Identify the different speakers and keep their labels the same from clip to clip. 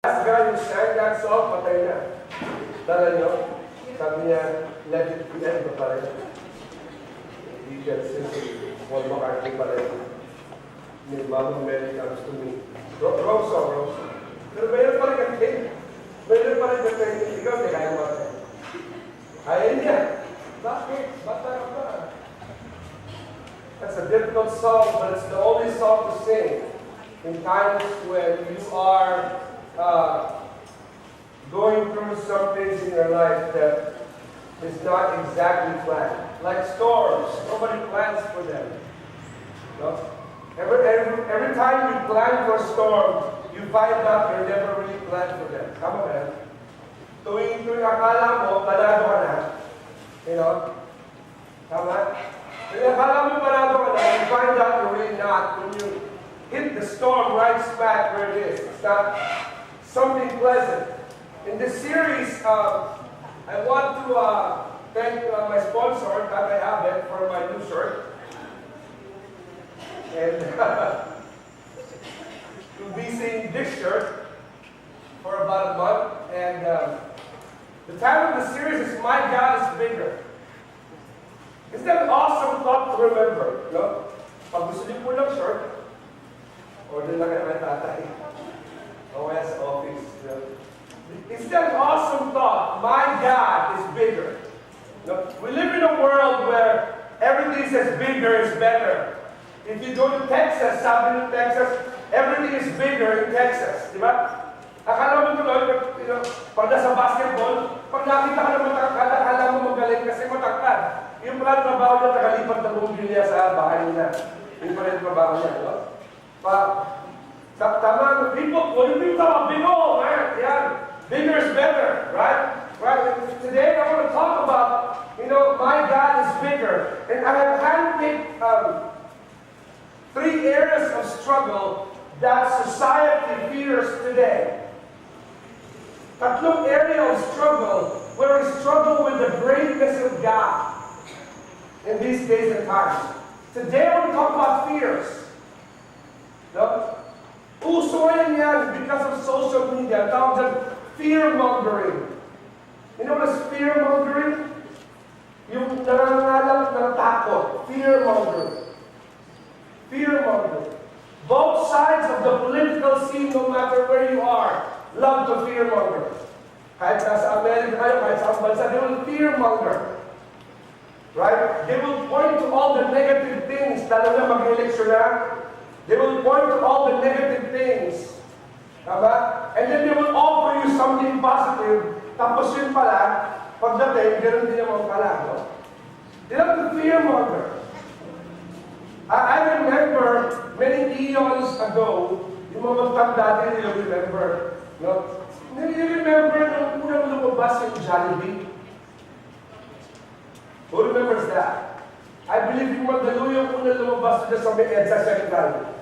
Speaker 1: Last guy who sang that song, patay na. Tala nyo? Sabi niya, let it be end pa rin. He gets his Paul McCartney pa rin. May Mama Mary comes to me. Wrong song. Pero mayroon pa rin kang mayroon pa rin kang ikaw, hindi kaya mo rin. Ayaw niya. Bakit? Bata ka pa. That's a difficult song, but it's the only song to sing in times when you are going through some things in your life that is not exactly planned. Like storms, nobody plans for them. No? Every time you plan for a storm, you find out you're never really planned for them. Tama ba yan? Tuwing akala mo, planado ka na. You know? Tama? Tuwing akala mo planado ka na, you find out you're really not. When you hit the storm right smack where it is. It's not something pleasant. In this series, I want to thank my sponsor, Tatay Abed, for my new shirt. And we'll be seeing this shirt for about a month. And the title of the series is My God is Bigger. Isn't that an awesome thought to remember? No? Pag gusto niyo po ng shirt, order lang kayo kay Tatay. OS office. Isn't that an awesome thought? My God is bigger. No? We live in a world where everything says bigger is better. If you go to Texas, sabi ng Texas, everything is bigger in Texas. Di ba? Akala mo tuloy, pag nasa basketball, pag nakita ka ng matangkad, akala mo magaling kasi matangkad. Yung pala trabaho niya, tagalipad na bumili niya sa bahay niya. Yung pala yung trabaho niya. No? Tama, people, what do you talk about? Big old, man. Yeah. Bigger is better, right? Right. Today I want to talk about, my God is bigger. And I have handpicked 3 areas of struggle that society fears today. Tatlong area of struggle where we struggle with the greatness of God in these days and times. Today I want to talk about fears. No? Uso yan because of social media. Tawag dyan, fear-mongering. You know what is fear-mongering? Yung narangalang natatakot. Fear-mongering. Fear-mongering. Both sides of the political scene, no matter where you are, love to fear-monger. Kahit nasa Amerika kayo, kahit sa bansa, they will fear-monger. Right? They will point to all the negative things, lalo na mag-eleksyon na. They will point to all the negative things. Tama? And then they will offer you something positive. Tapos yun pala, pagdating, ganoon din naman pala. No? They love to fear-monger. I remember many eons ago, yung mga magtang dati, you remember. No? You remember nung unang lumabas yung Jollibee? Who remembers that? I believe yung Mandaluyong unang lumabas doon sa may EDSA Secretary.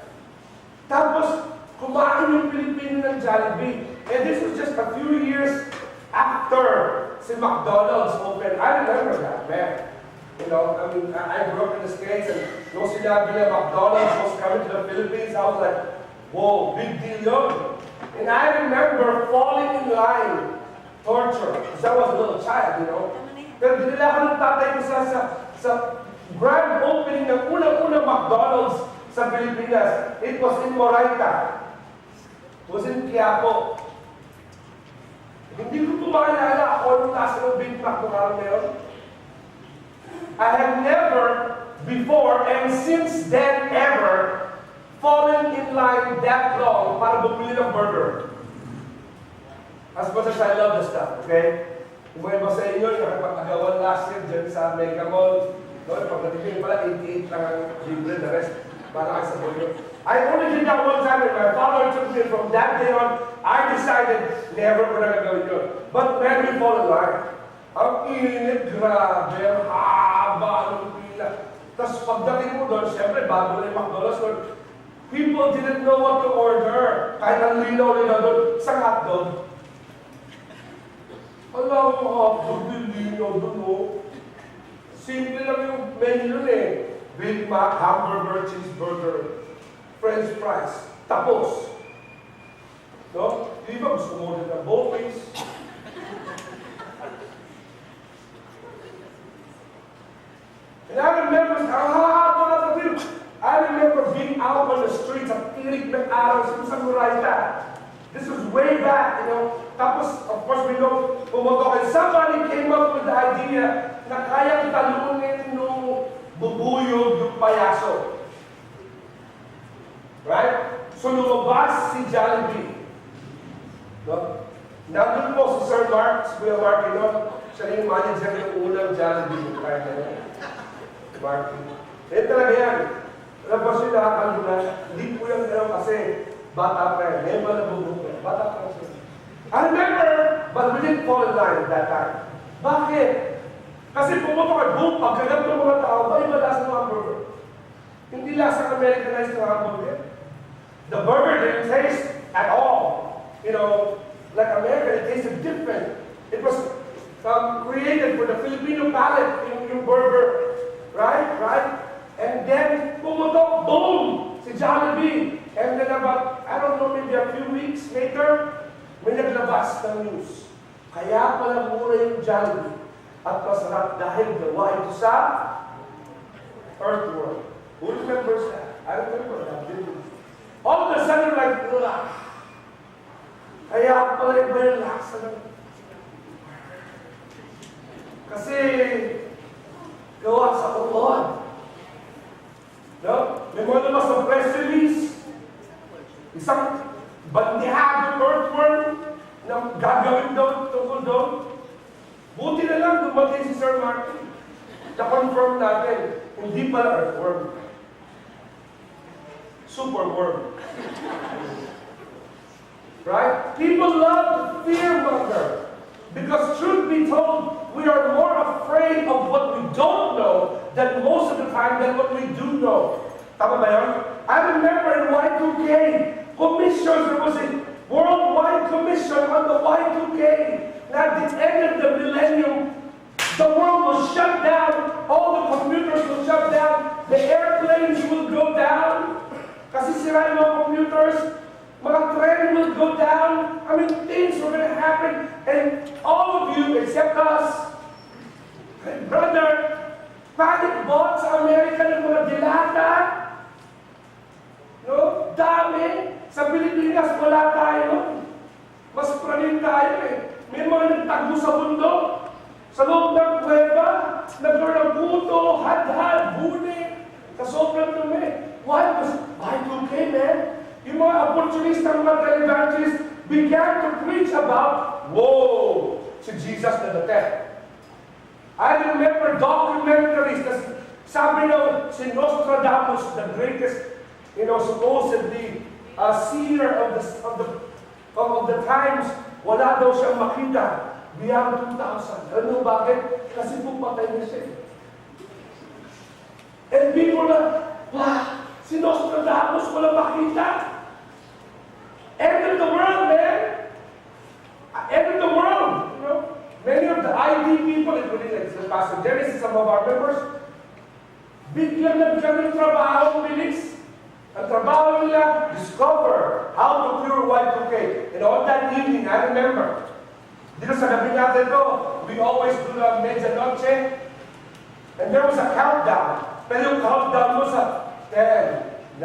Speaker 1: Tapos, kumain yung Pilipino ng Jollibee. And this was just a few years after si McDonald's opened. I remember that, man. I grew up in the States and nung sinabi na McDonald's was coming to the Philippines, I was like, whoa, big deal yun. And I remember falling in line, torture, because I was a little child, Pero dinala ko ng tatay ko sa grand opening ng unang-unang McDonald's sa Pilipinas. It was in Moraita. It was in Quiapo. Hindi ko po makilala kung anong klase ng Big Mac na karoon meron. I have never before and since then ever fallen in line that long para bumili ng burger. As much as I love the stuff, okay? Kung may iba sa inyo, yung nakapag-agawan last year dyan sa Mega Mall, pagdating pala 88 lang ang libre, the rest para kayo sa burger. I only did that one time and my father took me from that day on. I decided never ko na gagawin yun. But man, we fall in line. Ang init, grabe, ang haba ng pila. Tapos pagdating mo doon, siyempre, bago na yung McDonald's doon, people didn't know what to order. Kahit ang linaw-linaw doon, isang hotdog. Alam mo, hotdog, linaw doon, Simple lang yung menu doon Big Mac, hamburger, cheeseburger, French fries. Tapos. No? Di ba gusto mo way back, you know. Tapos, of course, we know, pumotok. And somebody came up with the idea na kayang talunin nung bubuyog yung payaso. Right? So, lumabas si Jollibee. No? Nandun po si Sir Mark, si Kuya Mark, you know, siya rin yung manager ng unang Jollibee. Kaya na yan. Mark. Eh, talaga yan. Alam po siya nakakalula. Hindi po yung gano'n kasi bata pa yan. May mga nabubuhay. Bata pa siya. I remember, but we didn't fall in line at that time. Bakit? Kasi pumunta ka, boom, pagkagat ng mga tao, ba iba lasa ng hamburger? Hindi lasa Americanized ng hamburger. The burger didn't taste at all. You know, like American, it tasted different. It was created for the Filipino palate, yung burger. Right? And then, pumutok, boom! Si Jollibee. And then about, I don't know, maybe a few weeks later, may naglabas ng news. Kaya pala mura yung Jollibee. At masarap dahil gawa ito sa earthworm. Who remembers that? I remember that. All of a sudden, like, ugh. Kaya pala iba yung laksa ng... Kasi, gawa sa ulan. No? May mga labas ng press release. Isang bandihado earthworm na gagawin daw tungkol doon. Buti na lang dumating si Sir Martin. Na-confirm natin, hindi pala earthworm. Superworm. Right? People love to fearmonger. Because truth be told, we are more afraid of what we don't know than most of the time than what we do know. Tama ba yun? I remember in Y2K, commissions, there was a worldwide commission on the Y2K. And at the end of the millennium, the world will shut down, all the computers will shut down, the airplanes will go down. Kasi sira yung mga computers, mga train will go down. I mean, things were going to happen. And all of you, except us, brother, panic bought sa Amerika ng mga dilata. No? Dami. Sa Pilipinas, wala tayo. Mas praning tayo eh. May mga nagtago sa bundok. Sa loob ng kuweba, nagkaroon ng puto, hadhad, buni. Sa sobrang dumi. Why? Because Y2K, man. Yung mga opportunistang mga televangelists began to preach about, whoa, si Jesus na dating. I remember documentaries na sabi ng si Nostradamus, the greatest, supposedly seer of the times, wala daw siyang makita beyond 2,000. Alam mo bakit? Kasi po patay na siya. And people na, wow, si Nostradamus wala makita. End of the world, man. End of the world. You know, many of the ID people, including like Pastor Dennis, some of our members, biglang nagkaroon ng trabaho, bilis. Ang trabaho nila, discover how to cure Y2K. And on that evening, I remember, dito sa gabi natin to, we always do the medianoche, and there was a countdown. Pero yung countdown mo sa 10, 9,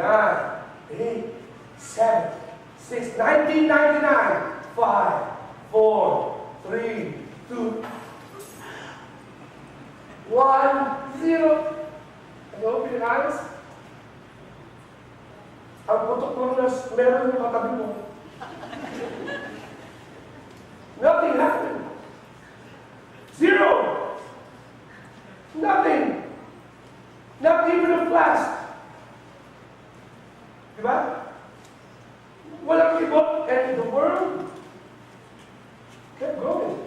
Speaker 1: 8, 7, 6, 1999, 5, 4, 3, 2, 1, 0. Ano, Pilipinas? Ang putok mo na meron yung katabi mo. Nothing happened. Zero. Nothing. Not even a flash. Diba? Walang ibot, and the world kept going.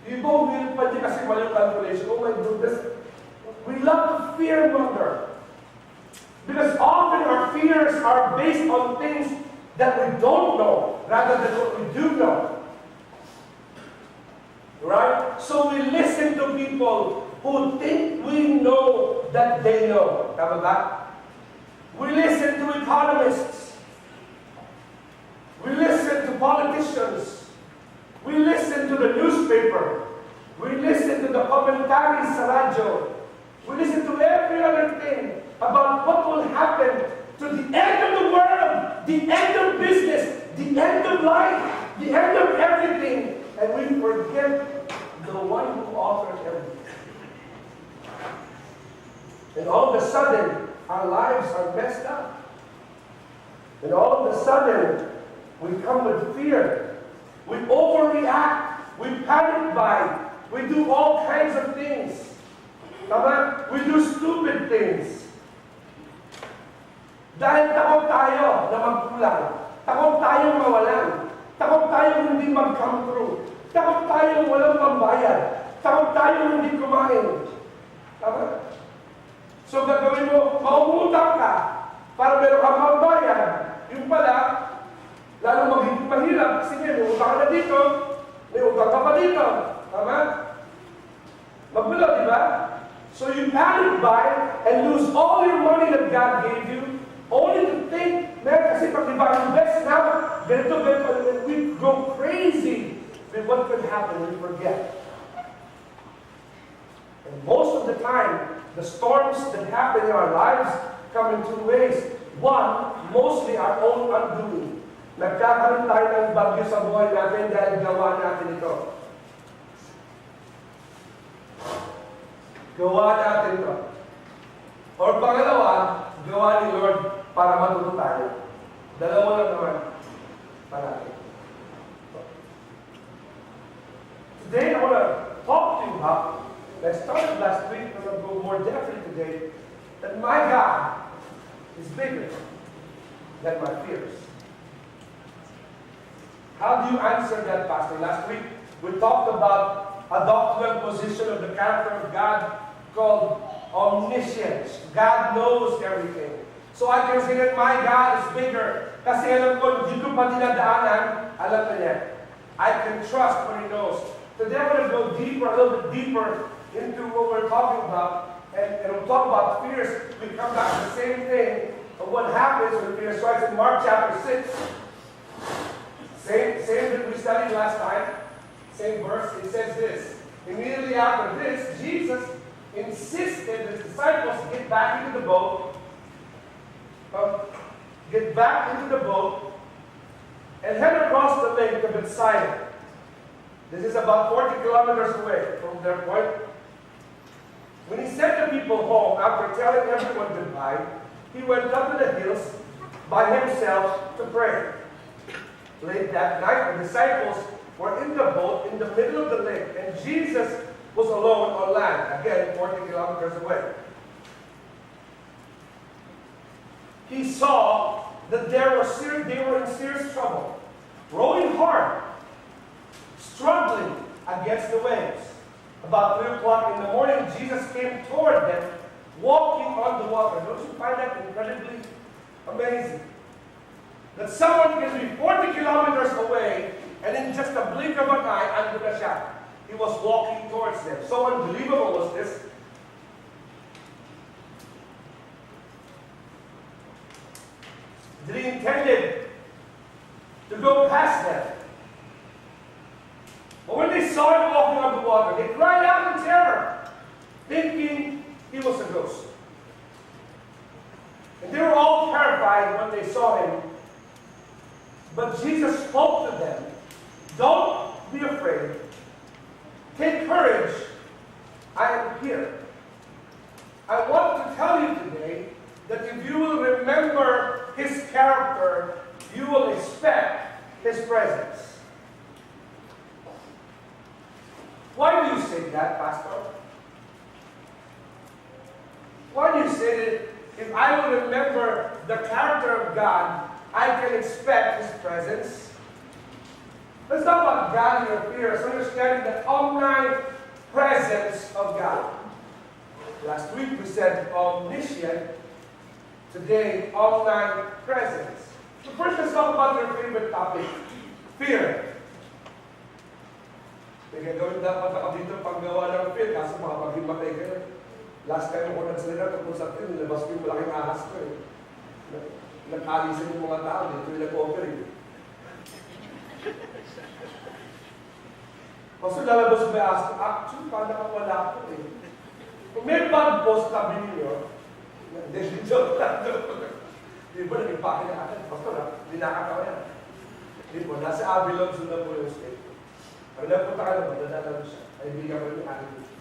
Speaker 1: Yung iba will pa di kasi mali yung calculation. Oh my goodness. We love to fearmonger. Because often our fears are based on things that we don't know rather than what we do know. Right? So we listen to people who think we know that they know. Tama ba? We listen to economists. We listen to politicians. We listen to the newspaper. We listen to the commentaries sa radyo. We listen to every other thing about what will happen to the end of the world. the end of business, the end of life, the end of everything, and we forget the one who authored everything. And all of a sudden, our lives are messed up. And all of a sudden, we come with fear. We overreact. We panic buy. We do all kinds of things. Tama? We do stupid things. Dahil takot tayo na magkulang. Takot tayo mawalan. Takot tayo hindi mag-come through. Takot tayo walang pambayad. Takot tayo hindi kumain. Tama? So gagawin mo, maumutang ka para meron kang pambayad. Yung pala, lalo magiging mahirap kasi may utang ka na dito, may utang ka pa dito. Tama? Magulo, di ba? So you panic buy and lose all your money that God gave you, only to think, man, kasi pag invest now, ganito, and we go crazy with what could happen, we forget. And most of the time, the storms that happen in our lives come in two ways. One, mostly our own undoing. Nagkakaroon tayo ng bagyo sa buhay natin dahil gawa natin ito. Gawa natin ito. Or pangalawa, gawa ni Lord para matuto tayo. Dalawa lang naman. Palagi. Today, I want to talk to you about, I started last week, but I'll go more definitely today, that my God is bigger than my fears. How do you answer that, Pastor? Last week, we talked about a doctrinal position of the character of God called omniscience. God knows everything. So I can say that my God is bigger. Kasi alam ko, hindi ko pa dinadaanan, alam na niya. I can trust what He knows. Today I'm going to go deeper, a little bit deeper into what we're talking about. And we'll talk about fears. We come back to the same thing of what happens when fear strikes in Mark chapter 6. Same that we studied last time. Same verse. It says this. Immediately after this, Jesus insisted His disciples get back into the boat. Get back into the boat and head across the lake to Bethsaida. This is about 40 kilometers away from their point. When He sent the people home, after telling everyone goodbye, He went up to the hills by Himself to pray. Late that night, the disciples were in the boat in the middle of the lake, and Jesus was alone on land, again 40 kilometers away. He saw that they were in serious trouble, rowing hard, struggling against the waves. About 3 o'clock in the morning, Jesus came toward them, walking on the water. Don't you find that incredibly amazing? That someone can be 40 kilometers away, and in just a blink of an eye, ando na siya. He was walking towards them. So unbelievable was this. That He intended to go past them. But when they saw Him walking on the water, they cried out in terror, thinking He was a ghost. And they were all terrified when they saw Him. But Jesus spoke to them. Don't be afraid. Take courage. I am here. I want to tell you today that if you will remember His character, you will expect His presence. Why do you say that, Pastor? Why do you say that if I will remember the character of God, I can expect His presence? Let's talk about God in your fears, understanding the omnipresence of God. Last week we said omniscient. Today, omnipresence. So first, let's talk about your favorite topic, fear. Kaya gawin dapat ako dito paggawa ng fear, kaso makapag-himatay kayo. Last time ako nagsalita tungkol sa fear, nilabas ko yung malaking ahas ko eh. Nag-alisin yung mga tao, dito yung nag-operate. Kasi lalabas may ahas ko, actually, paano ka wala ko eh. Kung may bag po sa tabi ninyo, hindi, joke lang. Di ba, nag-impake na agad, pastor ha? kinakatawa yan. Hindi po, nasa Abilon, sundan po yung state. Pag napunta ka na, madadala mo siya. Ay, bigyan mo yung attitude.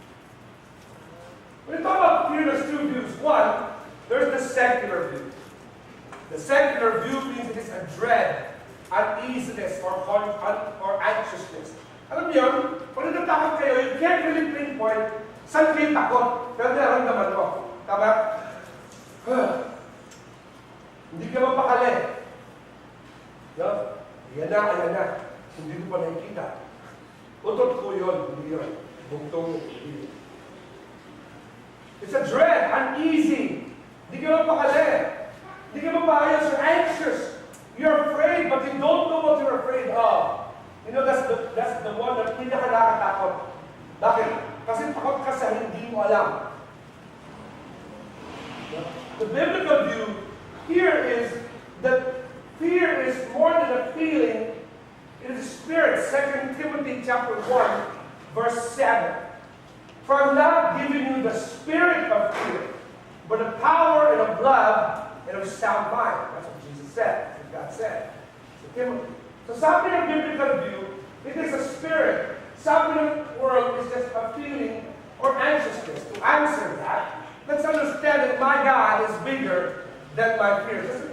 Speaker 1: When we talk about fear, there's two views. One, there's the secular view. The secular view means it is a dread, uneasiness, or anxiousness. Alam niyo yun? Kung natatakot kayo, you can't really pinpoint saan kayo takot. Pero naramdaman mo. Tama? Hindi ka mapakali. No? Ayan na. Hindi ko pa nakikita. Utot ko yun. Hindi yun. Bugtong yun. It's a dread, uneasy. Hindi ka mapakali. Hindi ka mapayos. You're anxious. You're afraid, but you don't know what you're afraid of. You know, that's the one that pinaka-nakakatakot. Bakit? Kasi takot ka sa hindi mo alam. The biblical view here is that fear is more than a feeling. It is a spirit. 2 Timothy chapter 1, verse 7. For I'm not giving you the spirit of fear, but the power and of love and of sound mind. That's what Jesus said. That's what God said to Timothy. So sabi ng biblical view, it is a spirit. Sabi ng world is just a feeling or anxiousness. To answer that, let's understand that my God is bigger than my fears. Let's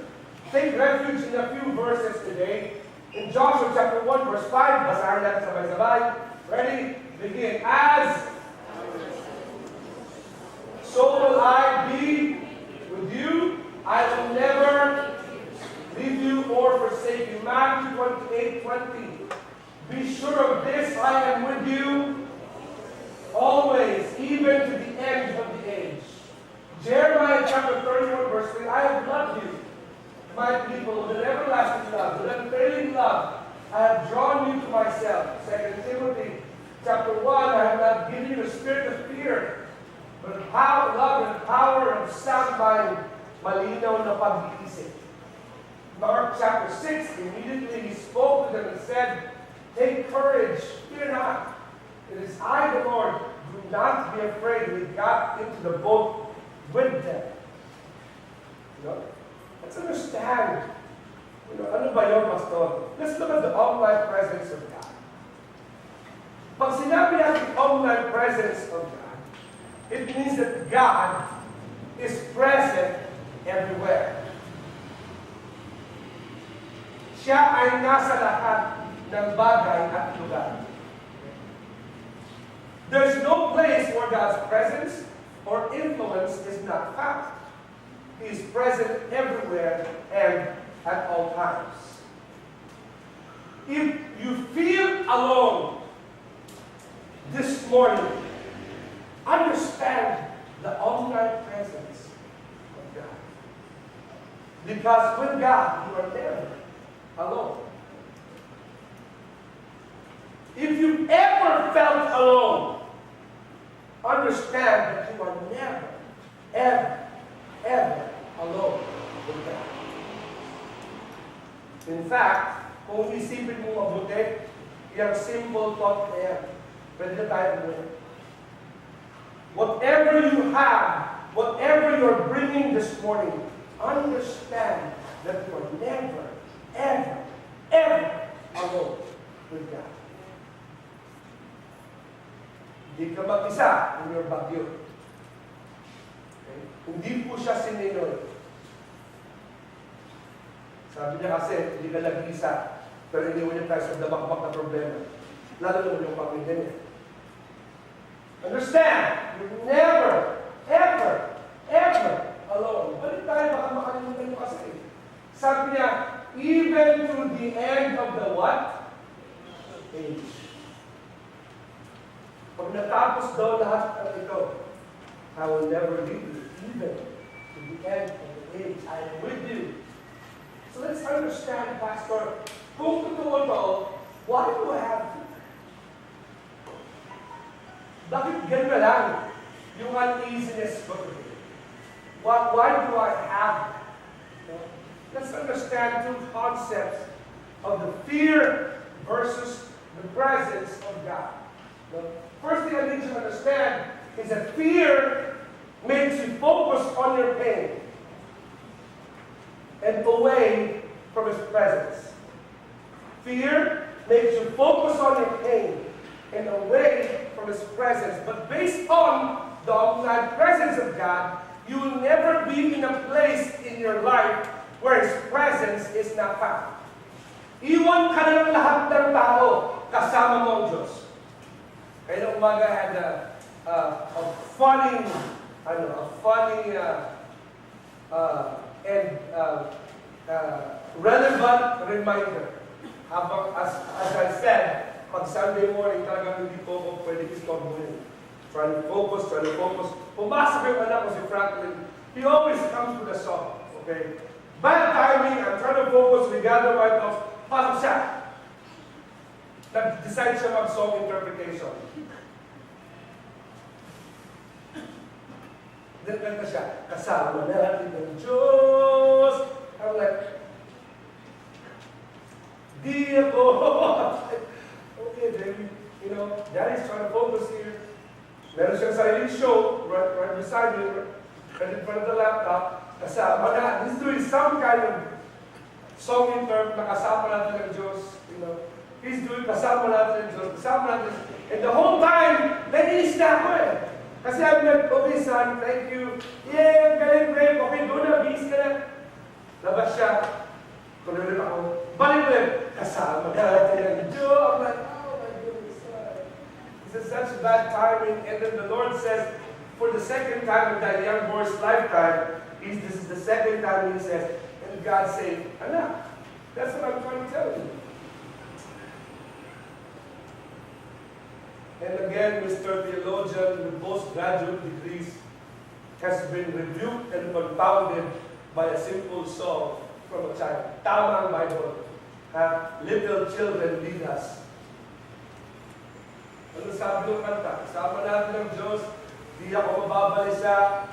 Speaker 1: take refuge in a few verses today. In Joshua chapter 1, verse 5, basahin natin sabay-sabay. Ready? Begin. As so will I be with you. I will never leave you or forsake you. Matthew 28:20. Be sure of this, I am with you always, even to the end of the age. Jeremiah chapter 31, verse 3. I have loved you, my people, with an everlasting love, with an unfailing love. I have drawn you to myself. 2 Timothy chapter 1. I have not given you the spirit of fear, but of power, love, and power of sound mind, malinaw na pag-iisip. Mark chapter 6, immediately he spoke to them and said, take courage, fear not. It is I, the Lord. Do not be afraid. We got into the boat with them. You know? Let's understand. You know, ano ba yun, Pastor? Let's look at the omnipresence of God. Pag sinabi natin omnipresence of God, it means that God is present everywhere. Siya ay nasa lahat ng bagay at lugar. There's no place where God's presence or influence is not found. He is present everywhere and at all times. If you feel alone this morning, understand the omnipresence of God. Because with God, you are never alone. If you ever felt alone, understand that you are never, ever alone with God. In fact, kung isipin mo mabuti, yung simple thought na yan, pwede na tayo muna. Whatever you have, whatever you're bringing this morning, understand that you are never, ever alone with God. Hindi ka mag-isa in your bagyo. Okay? Hindi po siya sininoy. Sabi niya kasi, hindi ka nag-isa, pero iniwan niya tayo sa dabakbak na problema. Lalo naman yung pamilya niya. Understand, you're never, ever alone. Balik tayo, baka makalimutan niyo kasi. Sabi niya, even to the end of the what? Age. Pag natapos daw lahat ng ito, I will never leave you, even to the end of the age. I am with you. So let's understand, Pastor, kung totoo ito, why do I have to? Bakit ganun na lang yung uneasiness ko today? Why do I have to? Let's understand two concepts of the fear versus the presence of God. The first thing I need you to understand is that fear makes you focus on your pain and away from His presence. Fear makes you focus on your pain and away from His presence. But based on the omnipresence of God, you will never be in a place in your life where His presence is not found. Iwan ka na ng lahat ng tao, kasama mo ang Diyos. Kaya umaga I had a funny relevant reminder. As I said, pag Sunday morning, talagang hindi po ako pwede istorbohin. Trying to focus. Pumasok yung anak ko si Franklin. He always comes with a song. Okay? Bad timing, I'm trying to focus, we gather my thoughts. Pasok siya. Nag-decide siya mag-song interpretation. Then kanta siya, kasama natin ng Diyos. I'm like, di ako. Okay, baby. You know, Daddy's trying to focus here. Meron siyang sariling show, right beside me, right in front of the laptop. Kasama na, he's doing some kind of song in term na kasama natin ng Diyos. You know, he's doing kasama natin ng Diyos, kasama natin. And the whole time, naiinis na ako eh. Kasi I'm like, okay son, thank you. Yeah, galing, great. Okay, go na, bis ka na. Labas siya. Tuloy ako. Balik ulit. Kasama natin ng Diyos. I'm like, oh my goodness, son. This is such bad timing. And then the Lord says, for the second time in that young boy's lifetime, this is the second time he says, and God said, anak, that's what I'm trying to tell you. And again, Mr. Theologian with postgraduate degrees has been rebuked and confounded by a simple song from a child. Tama ang Bible. Little children lead us. Ano sabi ng kanta? Sama natin ng Diyos, di ako mababalisa,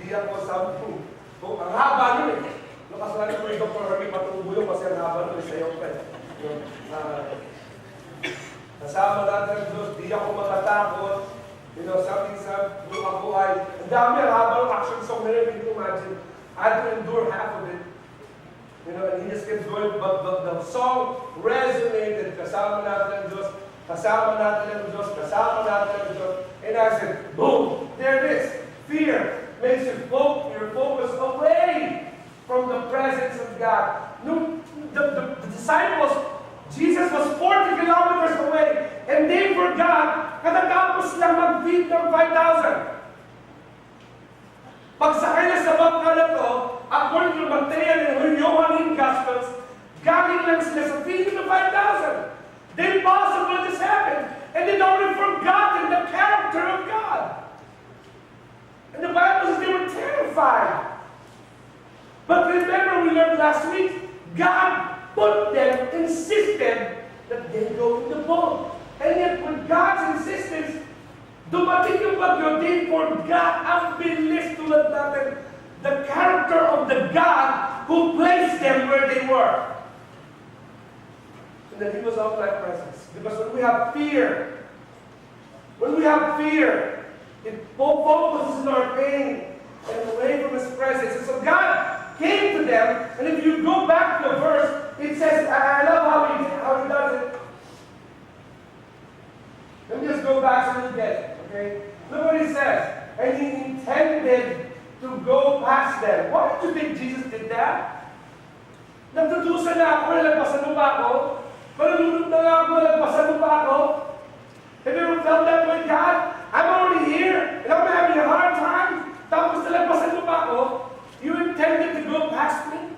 Speaker 1: di ako sampu. Kung ang haba nun eh. Nakasalan ko yung Dr. Hermie Patungulong kasi ang haba nun eh, sayo pa eh. Kasama natin ng Diyos, di ako matatakot. You know, something sa buong ako ay, ang dami ang haba ng action song na rin, you imagine. I had to endure half of it. You know, and he just kept going, but the song resonated. Kasama natin ng Diyos, kasama natin ng Diyos, kasama natin ng Diyos. And I said, boom, there it is. Fear makes your focus away from the presence of God. The disciples, Jesus was 40 kilometers away, and they forgot katatapos lang mag-feed ng 5,000. Pagsakay na sa bangka na to, according to Matthew and Johannine Gospels, galing lang sila sa feeding of 5,000. The impossible just happened, and they'd already forgotten the character of God. And the Bible says they were terrified. But remember, we learned last week, God put them, insisted that they go in the boat. And yet, with God's insistence, dumating yung bagyo, they forgot ang bilis tulad natin, the character of the God who placed them where they were. And then He was out of my presence. Because when we have fear, it focuses on our pain and away from His presence. And so God came to them, and if you go back to the verse, it says, I love how he does it. Let me just go back so you get it, okay? Look what He says. And He intended to go past them. Why do you think Jesus did that? Nagtutusan na ako, nalagpasan mo pa ako. Malulunod na nga ako, nalagpasan mo pa ako. Have you ever felt that way, God? I'm already here, and I'm having a hard time. Tapos nalagpasan mo pa ako. You intended to go past me?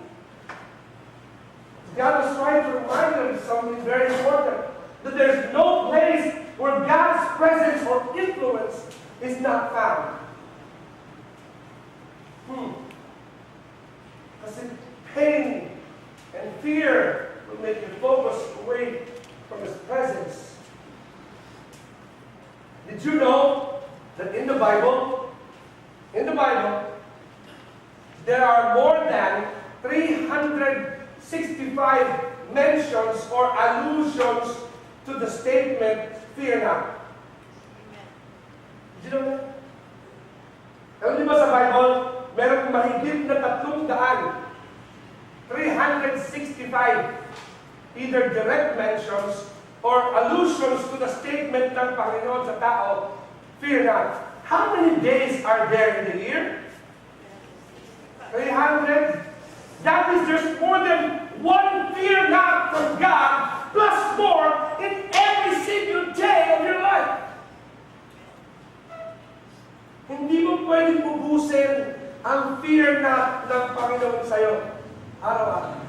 Speaker 1: God was trying to remind them of something very important. That there's no place where God's presence or influence is not found. Kasi pain and fear will make you focus away from His presence. Did you know that in the Bible, there are more than 365 mentions or allusions to the statement, fear not. Did you know that? Alam niyo ba sa Bible, merong mahigit na 365 either direct mentions or allusions to the statement ng Panginoon sa tao, fear not. How many days are there in the year? 300? That means there's more than one fear not from God, plus more in every single day of your life. Hindi mo pwedeng ubusin ang fear not ng Panginoon sa'yo. Araw-araw.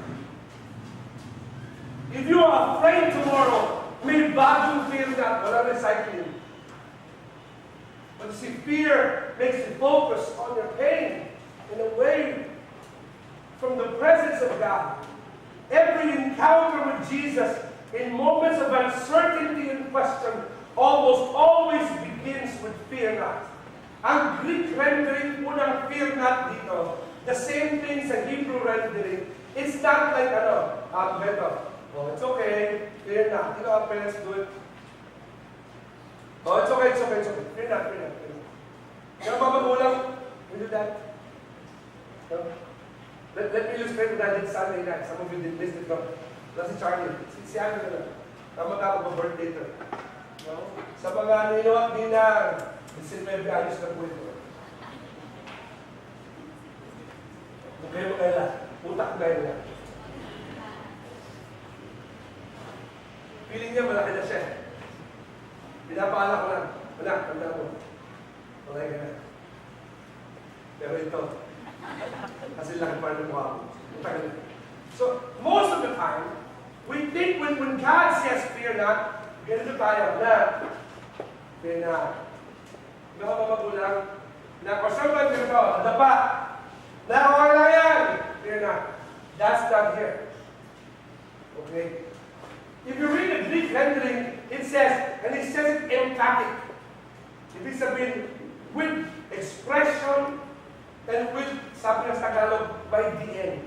Speaker 1: If you are afraid tomorrow, may bagong fear not, wala recycling. But see, fear makes you focus on your pain and away from the presence of God. Every encounter with Jesus in moments of uncertainty and question almost always begins with fear not. Ang Greek rendering unang fear not dito, the same thing sa Hebrew rendering. It's not like beto. Oh, it's okay. Fear not. You know how parents do it? Oh, it's okay. Fear not. You know, mga magulang, we do that. No? Let me illustrate that it's Sunday night. Some of you did listen to si Charlie. Si Ano na lang. Tama ka birthday to. No? Sa mga ninuwag din na, isin may ayos na po ito. Okay mo kaila. Utak na yun. Feeling niya malaki na siya. Pinapaalala ko lang. Anak, tanda mo. Malaki ka na. Pero ito, kasi laki pa rin mukha ko. So, most of the time, we think when God says, fear not, ganito tayo, na, fear not. Mga magulang, na, or sometimes ganito, dapa, na, okay lang yan, fear not. That's not here. Okay? If you read the Greek rendering, it says, and it says it emphatic. Ibig sabihin, with expression and with, sabi ng Tagalog, by the end.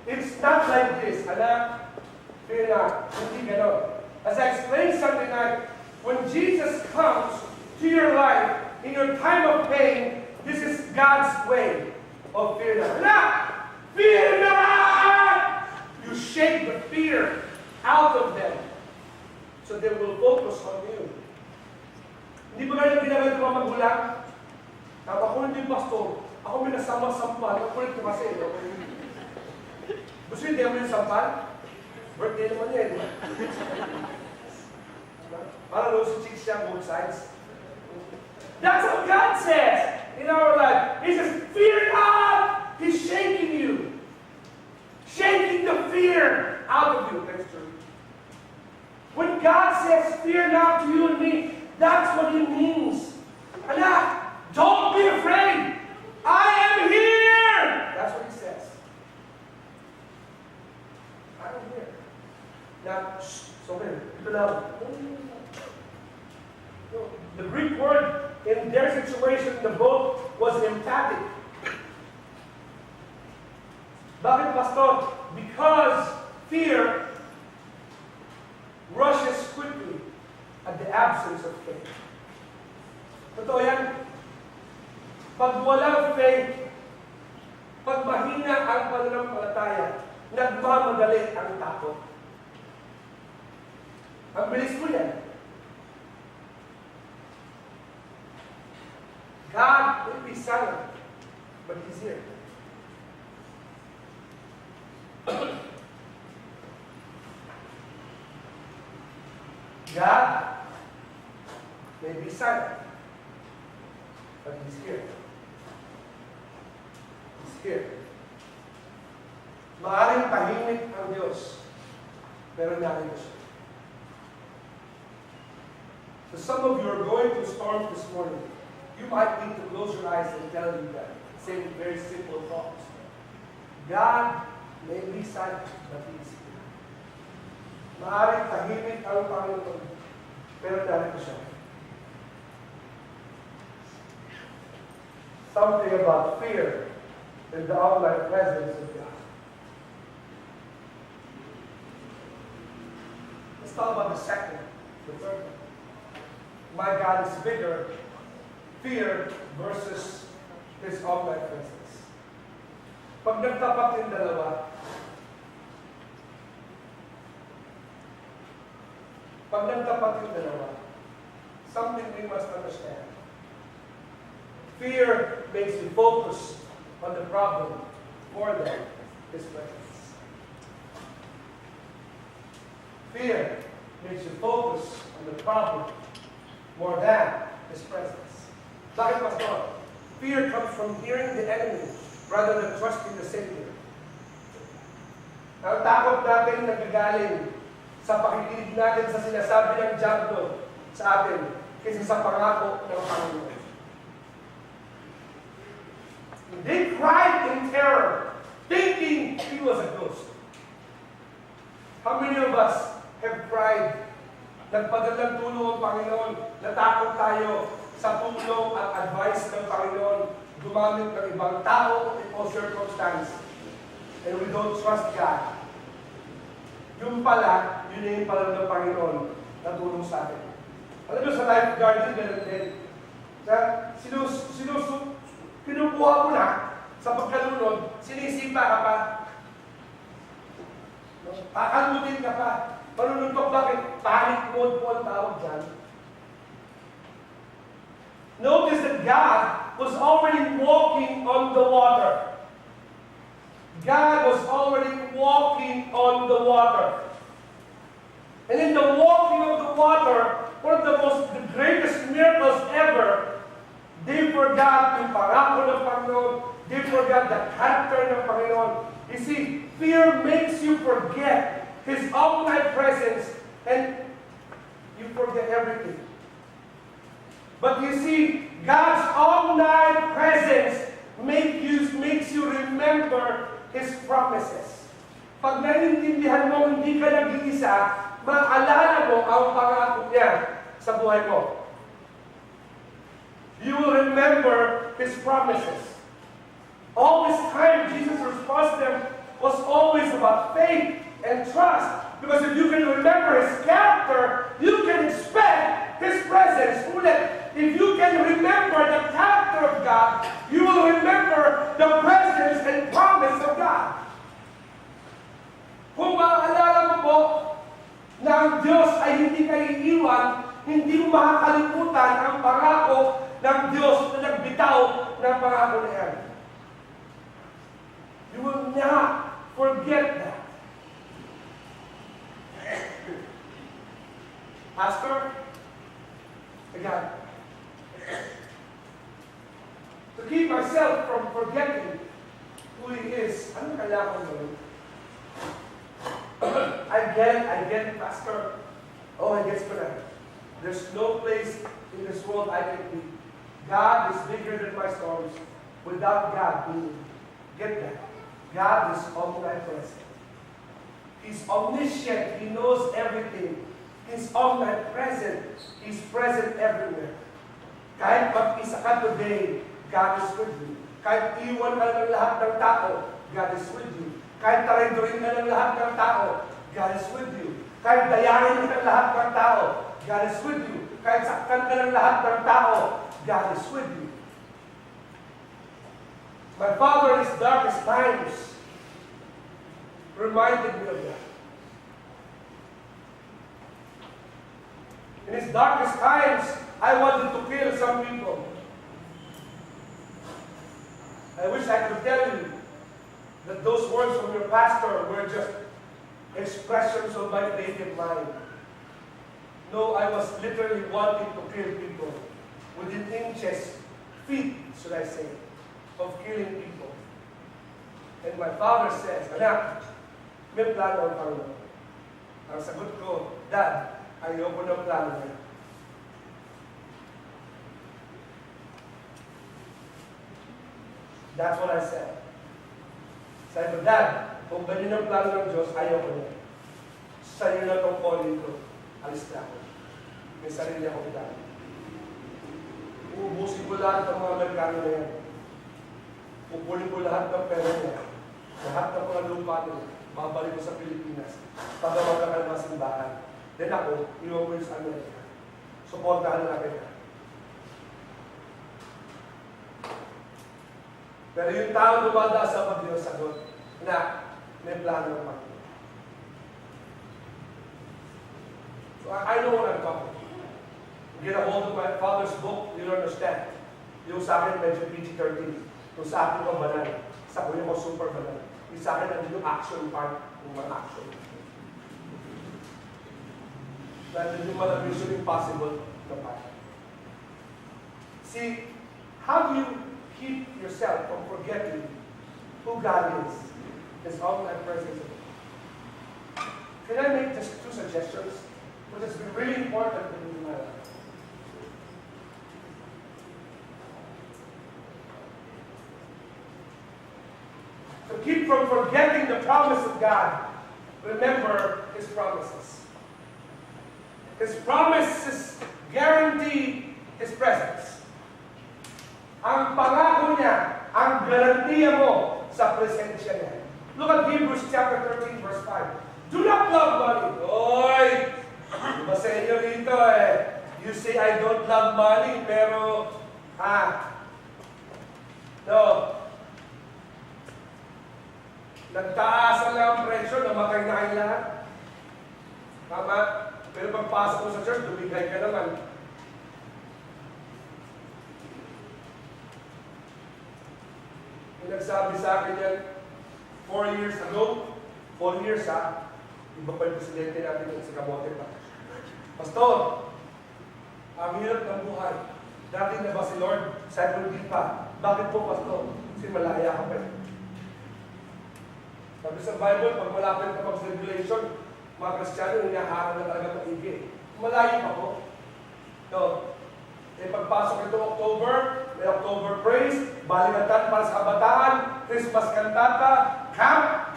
Speaker 1: It's not like this, anak, fear not, hindi ganon. As I explained something like, when Jesus comes to your life, in your time of pain, this is God's way of fear not. Anak, fear not! You shake the fear out of them. So they will focus on you. Hindi ba ganyan ginagawa ng mga magulang? Ako hindi pastor. Ako may nasama-sampal. Ang kulit ko kasi. Gusto hindi mo yung sampal? Birthday naman yan. Para rosy chicks siya, both sides. That's what God says in our life. He says, fear not! He's shaking you. Shaking the fear out of you. Thanks, Church. When God says, fear not to you and me, that's what He means. Anak, don't be afraid. I am here. That's what He says. I am here. Now, so here, ito lang. The Greek word in their situation in the boat was emphatic. Bakit, Pastor? Because fear rushes quickly at the absence of faith. Totoo yan. Pag walang faith, pag mahina ang pananampalataya, nagmamadali ang takot. Ang bilis mo yan. God will be silent, but He's here. God may be silent, but He's here. He's here. Maaring tahimik ang Diyos, pero narito siya. So some of you are going through storms this morning. You might need to close your eyes and tell you that. Say very simple thoughts. God may be silent, but He is here. Maaring tahimik ang Panginoon, pero narito siya. Something about fear and the outright presence of God. Let's talk about the second, the third one. My God is bigger. Fear versus His outright presence. Pag nagtapat yung dalawa, Pag nagtapat yung dalawa, something we must understand. Fear makes you focus on the problem more than His presence. Fear makes you focus on the problem more than His presence. Bakit, Pastor? Fear comes from hearing the enemy rather than trusting the Savior. Ang takot natin nagagaling sa pakikinig natin sa sinasabi ng diablo sa atin kaysa sa pangako ng Panginoon. They cried in terror, thinking he was a ghost. How many of us have cried? Nagpadalang tulong ang Panginoon, natakot tayo sa tulong at advice ng Panginoon, gumamit ng ibang tao o circumstance, and we don't trust God. Yung pala, yun yung pala ng Panginoon na tulong sa atin. Alam nyo, sa lifeguarding, ganun din. Kinukuha mo na sa pagkalunod, sinisipa ka pa. Kakalmutin ka pa. Panununtok, bakit? Panic mode po ang tawag dyan. Notice that God was already walking on the water. God was already walking on the water. And in the walking of the water, one of the greatest miracles ever, they forgot yung pangako ng Panginoon. They forgot the character ng Panginoon. You see, fear makes you forget His omnipresence and you forget everything. But you see, God's omnipresence makes you remember His promises. Pag naiintindihan mo, hindi ka nag-iisa, maalala mo ang pangako niya sa buhay mo. You will remember His promises. All this time, Jesus' response to them was always about faith and trust. Because if you can remember His character, you can expect His presence. Ulit, if you can remember the character of God, you will remember the presence and promise of God. Kung maaalala mo po na ang Diyos ay hindi kayo iiwan, hindi mo makakalimutan ang pangako ng Diyos na nagbitaw ng pangako na yan. You will not forget that. Pastor, again, to keep myself from forgetting who He is, ano kailangan ko gawin? I get it, Pastor. Oh, I guess ko na. There's no place in this world I can be. God is bigger than my storms. Without God being, get that. God is omnipresent. He's omniscient. He knows everything. He's omnipresent. He's present everywhere. Kahit mag-isa ka today, God is with you. Kahit iwan ka ng lahat ng tao, God is with you. Kahit tarindurin ka ng lahat ng tao, God is with you. Kahit dayahin ka ng lahat ng tao, God is with you. Kahit saktan ka ng lahat ng tao, God is with you. My father in his darkest times reminded me of that. In his darkest times, I wanted to kill some people. I wish I could tell you that those words from your pastor were just expressions of my creative mind. No, I was literally wanting to kill people within inches, feet, should I say, of killing people. And my father says, anak, may plano ang Panginoon. Ang sagot ko, Dad, ayoko ng plano niya. That's what I said. Sabi ko, Dad, kung ganyan ang plano ng Diyos, ayoko niya. Sa'yo na itong calling ko. Alis na ako. May sarili ako kita. Uubusin ko lahat ng mga Amerikano na yan. Pupulin ko lahat ng pera niya. Lahat ng mga lupa niya. Babalik ko sa Pilipinas. Pagawag ka ng mga simbahan. Then ako, iwan ko yung sa Amerika. Suportahan na kita. Pero yung tao dumada sa Pag-Diyos sagot na may plano ng Panginoon. So So I know what I'm talking about. Get a hold of my father's book, you'll understand. Yung sa akin, medyo PG-13. Yung sa akin ko, banal. Sa kuya ko, super banal. Yung sa akin, nandun yung action part, yung mga action. Nandun yung mga mission impossible na part. See, how do you keep yourself from forgetting who God is? His all-time presence. Can I make just 2 suggestions? Which has been really important in my life. To keep from forgetting the promise of God, remember His promises. His promises guarantee His presence. Ang pangako niya, ang garantiya mo sa presensya niya. Look at Hebrews chapter 13, verse 5. Do not love money. Oy! Diba sa inyo rito you say, I don't love money, pero, no. Nagtaasan lang ang presyo, namatay na kayo lahat. Tama? Pero pagpasok mo sa church, dumigay ka naman. Yung nagsabi sa akin yan, 4 years ago, 4 years iba pa yung presidente natin yung sa Kamote pa. Pastor, ang hirap ng buhay. Dati na ba si Lord? Sabi ko, di pa. Bakit po, Pastor? Kasi malaya ka pa. Sabi sa Bible, pag malapit na pag-tribulation, mga Kristiyano, hinaharap na talaga maigi. Malayo pa po. No. Pagpasok ito October, may October praise, baligatan para sa kabataan, Christmas cantata, camp,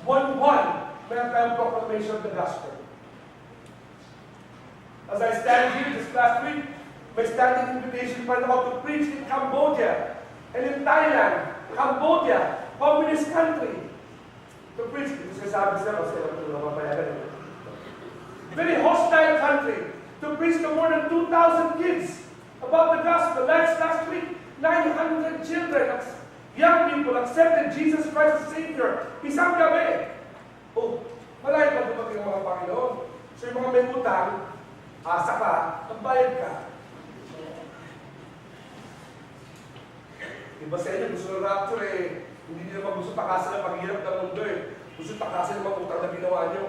Speaker 1: buwan-buwan, meron tayong proclamation of the gospel. As I stand here this last week, may standing invitation pa ako to preach in Cambodia and in Thailand, Cambodia, communist country. To preach, kasi sabi siya, kasi ito na mapayagan. Very hostile country. To preach to more than 2,000 kids about the gospel. Last week, 900 children, young people accepted Jesus Christ as Savior. Isang gabi. Oh, malayo pa dumating ang mga Panginoon. So yung mga may utang, asa ka, magbayad ka. Iba sa inyo, gusto ng rapture hindi nyo naman gusto takasan ang paghihirap ng mundo Gusto takasan ang mga utang na ginawa nyo.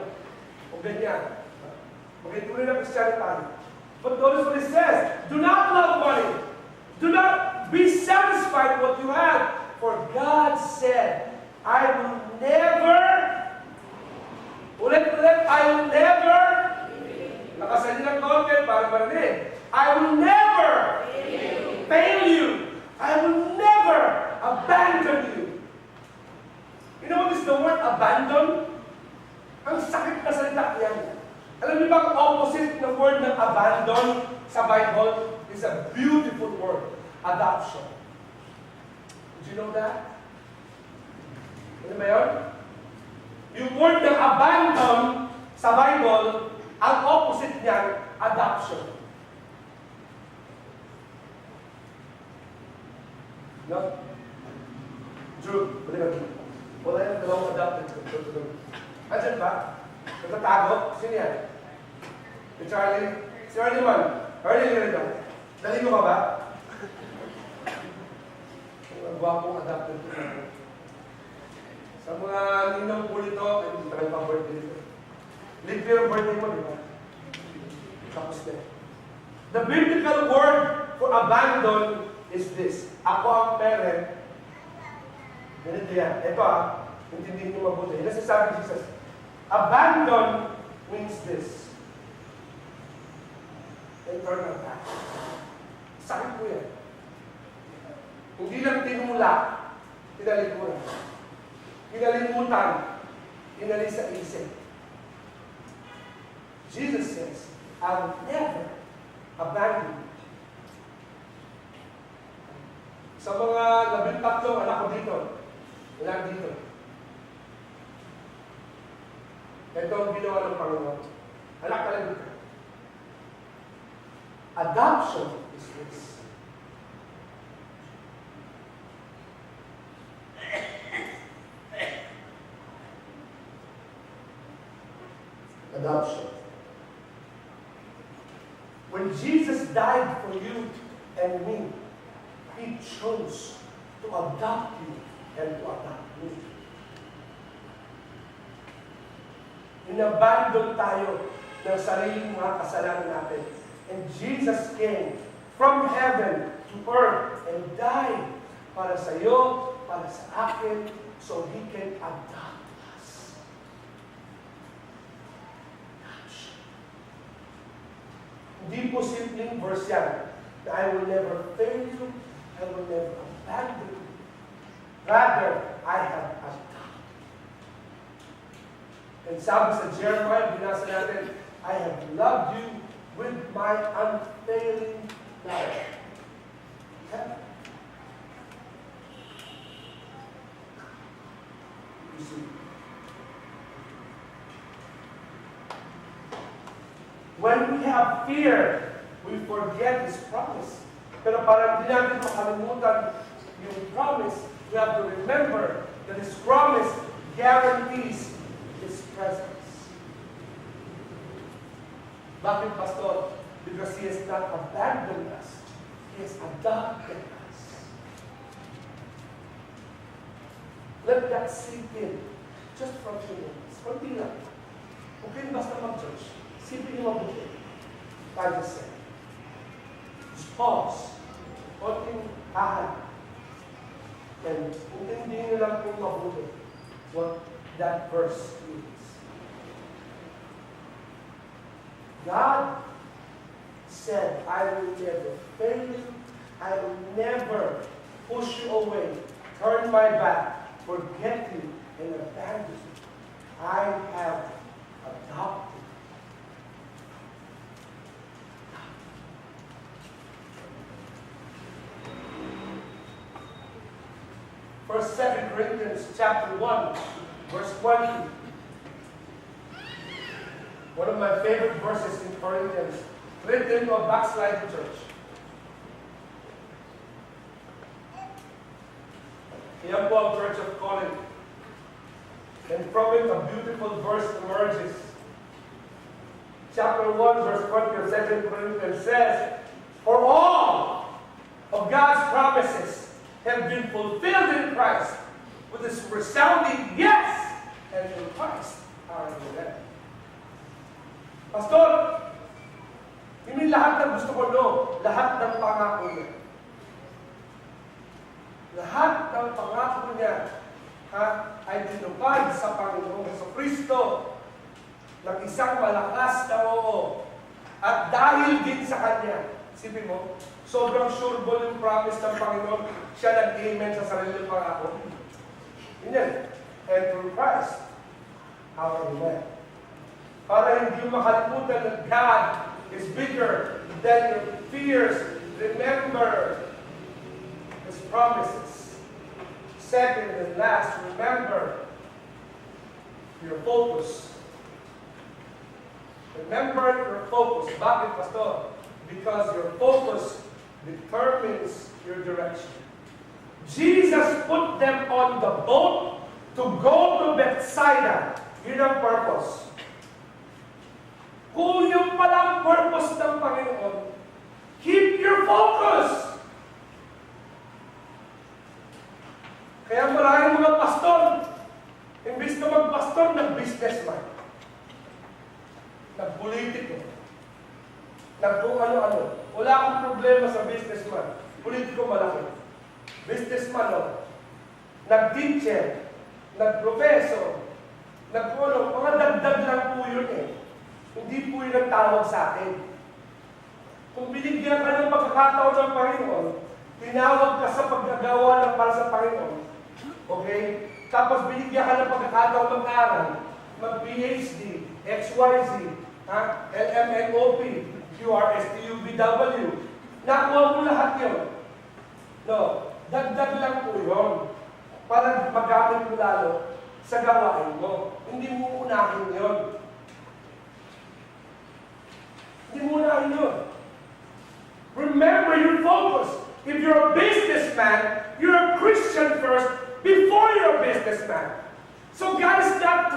Speaker 1: O ganyan. Magituloy na Christianity tayo. But notice what it says. Do not love money. Do not be satisfied with what you have. For God said, I will never, ulit-ulit, I will never, nakasalin ng konti para marinig. I will never fail you. I will never abandon you. You know what is the word abandon? Ang sakit na salita yan. Alam niyo ba ang opposite ng word ng abandon sa Bible is a beautiful word, adoption. Did you know that? Ano ba yun? Yung word ng abandon sa Bible, ang opposite niyan, adoption. No? Drew, balik ka. Wala yung dalawang adopted. Andiyan ba? Nagtatago? Sino yan? Si Charlie? Si Ernie man. Ernie rin ito. Dali mo ka ba? Ang gwapong adopted ko. Sa mga ninong po nito, hindi tagal pang birthday nito. Live your birthday mo, di ba? Tapos na. The biblical word for abandon is this. Ako ang parent. Ganito yan. Ito intindihin niyo mabuti. Yan ang sasabi ni Jesus. Abandon means this. And turn our back. Sakit po yan. Hindi lang tinula, tinalikuran. Kinalimutan, inali sa isip. Jesus says, I will never abandon you. Sa mga 13 anak ko dito, ilan dito? Ito ang ginawa ng Panginoon. Anak ka lang dito. Adoption is this. Adoption. When Jesus died for you and me, He chose to adopt you and to adopt me. Inabandon tayo ng sariling mga kasalanan natin. And Jesus came from heaven to earth and died para sa iyo, para sa akin, so He can adopt us. Hindi po simpleng verse yan, na I will never fail you, I will never abandon you. Rather, I have adopted. And sabi sa Jeremiah, binasa natin, I have loved you with my unfailing love. Okay? You see, when we have fear, we forget His promise. Pero parang hindi natin makalimutan yung promise, we have to remember that His promise guarantees His presence. Bakit, Pastor? Because He has not abandoned us. He has adopted us. Let that sink in. Just for a few minutes. Kunti lang. Okay, basta mag-church. Sipin niyo mabuti. Tayo say. Just pause. Kunting ahal. And hindi niyo lang kung mabuti what that verse means. God said, I will never fail you. I will never push you away, turn my back, forget you, and abandon you. I have adopted you. First, 2 Corinthians chapter 1, verse 20. One of my favorite verses in Corinthians, written to a backsliding church. Yan po ang Church of Corinth. And from it, a beautiful verse emerges. Chapter 1, verse 20 of 2 Corinthians says, for all of God's promises have been fulfilled in Christ with this resounding yes, and in Christ are amen. Pastor, hindi lahat ng gusto ko, no. Lahat ng pangako niya. Lahat ng pangako niya ay tinupad sa Panginoong Jesucristo ng isang malakas na oo. At dahil din sa Kanya, isipin mo, sobrang sureball yung promise ng Panginoon, siya nag-amen sa sariling pangako. Yan. And through Christ, our amen. Para hindi makalimutan that God is bigger than your fears. Remember His promises. Second and last, remember your focus. Remember your focus. Bakit, Pastor? Because your focus determines your direction. Jesus put them on the boat to go to Bethsaida. Yun ang purpose. Kung yung palang purpose ng Panginoon, keep your focus. Kaya maraming mga pastor, imbis na mag-pastor, nag-businessman. Nag-politiko. Nag-kung ano-ano. Wala akong problema sa businessman. Politiko malaki. Businessman, no? Nag-teacher. Nag-professor. Nag-ano. Mga dagdag lang po yun eh. Hindi po yun ang tawag sa atin. Kung binigyan ka ng pagkakataon ng Panginoon, tinawag ka sa paggagawa ng para sa Panginoon, okay? Tapos binigyan ka ng pagkakataon mag-aral, mag-PhD, XYZ, LMNOP, QRSTUBW. Nakuha mo lahat yun. No, dagdag lang po yun. Para magamit mo lalo sa gawain mo. Hindi mo unahin yun. Hindi mo unahin yun. Remember your focus. If you're a businessman, you're a Christian first before you're a businessman. So God is not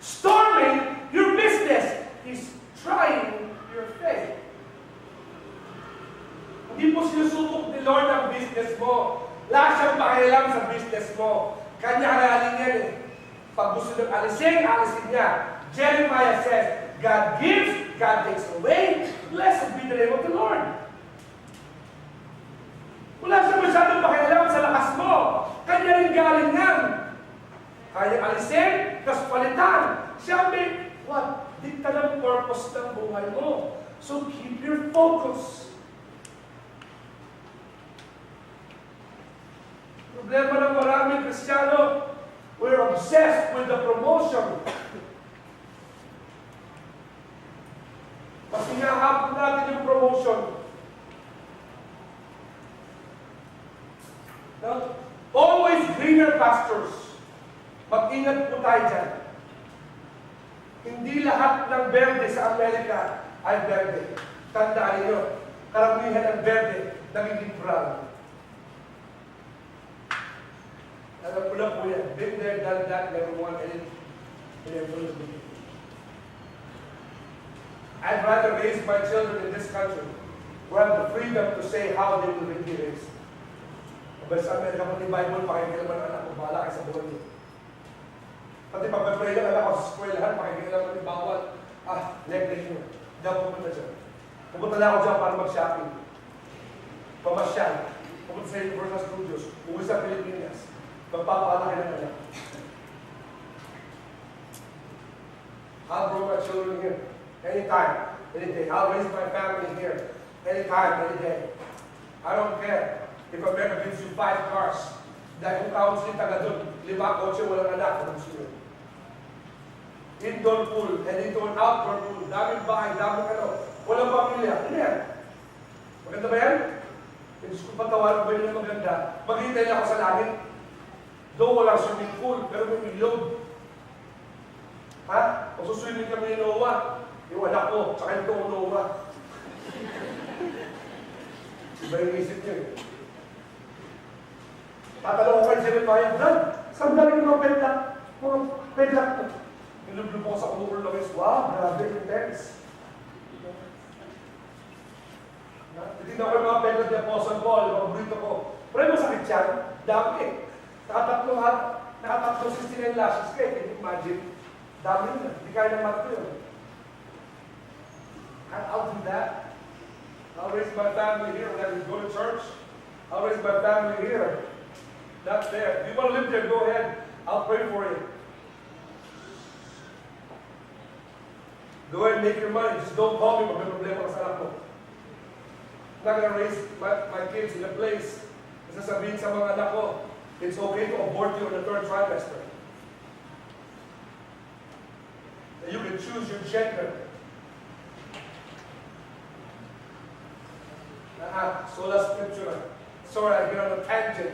Speaker 1: storming your business. He's trying your faith. obligas mo. Kanya araling yan eh. Pag gusto nang alisin niya. Jeremiah says, God gives, God takes away. Blessed be the name of the Lord. Wala siya masyadong pakialam sa lakas mo. Kanya rin galing yan. Kaya alisin, tas palitan. Siya may, what? Dikta ng purpose ng buhay mo. So keep your focus. Problema ng maraming Kristiyano, we're obsessed with the promotion. Mas hinahapon natin yung promotion. No? Always greener pastures. Mag-ingat po tayo dyan. Hindi lahat ng berde sa Amerika ay berde. Tandaan niyo, karamihan ng berde nagiging brown. Alam ko na po yan. Been there, done that, never won any. I'd rather raise my children in this country where I have the freedom to say how they will be raised. But sa Amerika, pati Bible, pakikilaman ang anak ko, bahala kayo sa buhay niyo. Pati pag-pray lang anak ko sa eskwelahan, pakikilaman ni bawal. Neglect nyo. Hindi ako pumunta dyan. Pumunta na ako dyan para mag-shopping. Pamasyal. Pumunta sa Universal Studios. Uwi sa Pilipinas. Magpapalaki ng anak. I'll grow my children here. Anytime, any day. I'll raise my family here. Anytime, any day. I don't care if America gives you 5 cars. Dahil kung counseling taga doon, 5 kotse, walang anak. Kung gusto nyo. Indoor pool, and into an outdoor pool. Daming bahay, daming ano. Walang pamilya. Ano yan? Maganda ba yan? Diyos ko patawaran ba yun na maganda? Maghintay lang ako sa langit. Doon walang swimming pool, pero may ilog. Ha? Kung suswimming kami ni Noah, yung anak ko, tsaka yung toong Noah. Iba yung isip niyo eh. Tatanong ko kayo sa Jeremiah, Brad, saan galing yung mga pedlak? Mga pedlak ko. Nilublob ko sa kulukul lang is, wow, grabe, intense. Titignan ko yung mga pedlak ni Apostle Paul, yung mga burrito ko. Pero yung masakit yan, dami eh. Nakatatlong 69 lashes ka eh, can you imagine? Dami yun, hindi kaya ng mat ko yun. I'll do that. I'll raise my family here when I go to church. I'll raise my family here. Not there. If you want to live there, go ahead. I'll pray for you. Go ahead and make your money. Just don't call me pag may problema ka sa anak mo. I'm not going to raise my kids in a place na sasabihin sa mga anak ko, it's okay to abort you in the 3rd trimester. You can choose your gender. Sola Scriptura. Sorry, I get on a tangent.